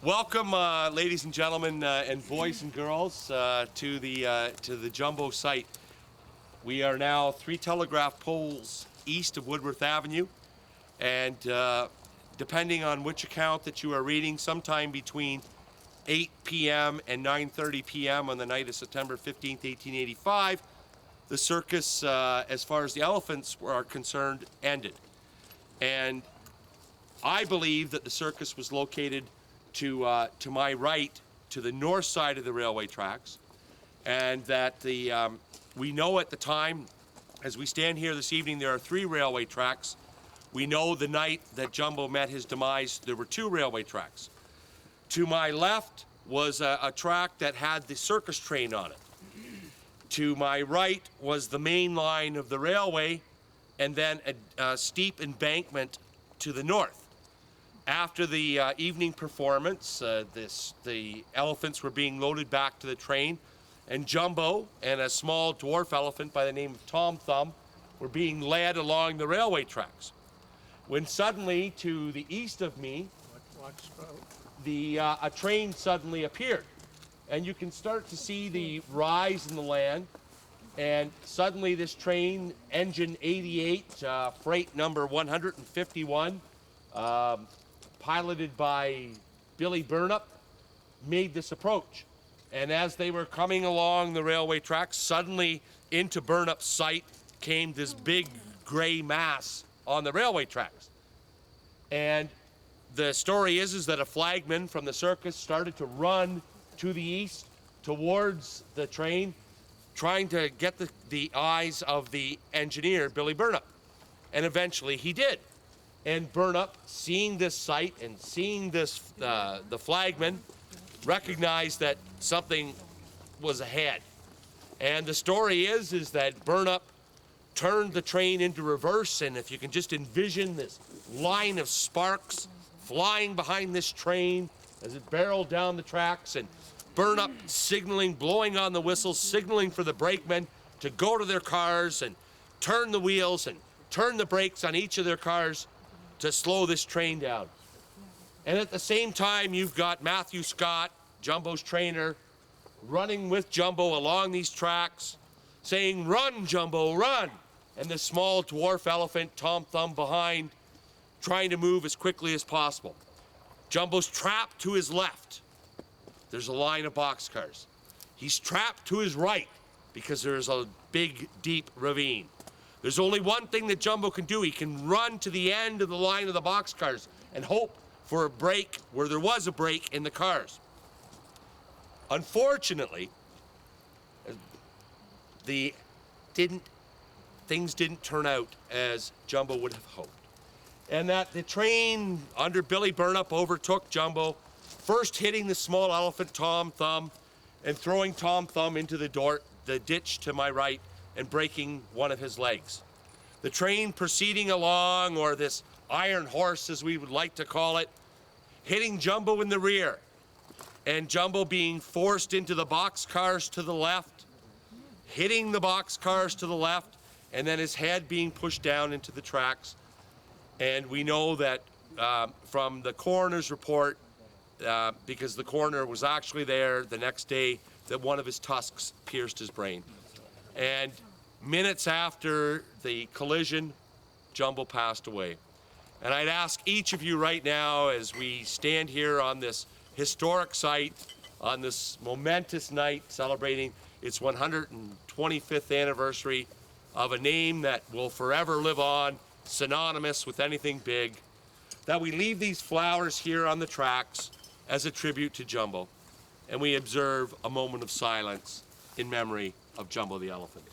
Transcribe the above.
Welcome, ladies and gentlemen, and boys and girls, to the Jumbo site. We are now 3 telegraph poles east of Woodworth Avenue, and depending on which account that you are reading, sometime between 8 p.m. and 9:30 p.m. on the night of September 15th, 1885, the circus, as far as the elephants are concerned, ended. And I believe that the circus was located to my right, to the north side of the railway tracks, and that we know at the time, as we stand here this evening, there are 3 railway tracks. We know the night that Jumbo met his demise, there were 2 railway tracks. To my left was a track that had the circus train on it. To my right was the main line of the railway, and then a steep embankment to the north. After the evening performance, the elephants were being loaded back to the train, and Jumbo and a small dwarf elephant by the name of Tom Thumb were being led along the railway tracks. When suddenly, to the east of me, a train suddenly appeared. And you can start to see the rise in the land, and suddenly this train, engine 88, freight number 151, piloted by Billy Barnum, made this approach. And as they were coming along the railway tracks, suddenly into Barnum's sight came this big gray mass on the railway tracks. And the story is that a flagman from the circus started to run to the east towards the train, trying to get the eyes of the engineer, Billy Barnum. And eventually he did. And Barnum, seeing this sight and seeing this, the flagman, recognized that something was ahead. And the story is that Barnum turned the train into reverse, and if you can just envision this line of sparks flying behind this train as it barreled down the tracks, and Barnum signaling, blowing on the whistles, signaling for the brakemen to go to their cars and turn the wheels and turn the brakes on each of their cars to slow this train down. And at the same time, you've got Matthew Scott, Jumbo's trainer, running with Jumbo along these tracks, saying, "Run, Jumbo, run!" And the small dwarf elephant, Tom Thumb, behind, trying to move as quickly as possible. Jumbo's trapped to his left. There's a line of boxcars. He's trapped to his right because there's a big, deep ravine. There's only one thing that Jumbo can do. He can run to the end of the line of the boxcars and hope for a break where there was a break in the cars. Unfortunately, things didn't turn out as Jumbo would have hoped. And that the train under Billy Barnum overtook Jumbo, first hitting the small elephant Tom Thumb and throwing Tom Thumb into the ditch to my right and breaking one of his legs. The train proceeding along, or this iron horse as we would like to call it, hitting Jumbo in the rear, and Jumbo being forced into the boxcars to the left, hitting the boxcars to the left, and then his head being pushed down into the tracks. And we know that from the coroner's report, because the coroner was actually there the next day, that one of his tusks pierced his brain. And minutes after the collision, Jumbo passed away. And I'd ask each of you right now, as we stand here on this historic site, on this momentous night celebrating its 125th anniversary of a name that will forever live on, synonymous with anything big, that we leave these flowers here on the tracks as a tribute to Jumbo, and we observe a moment of silence in memory of Jumbo the elephant.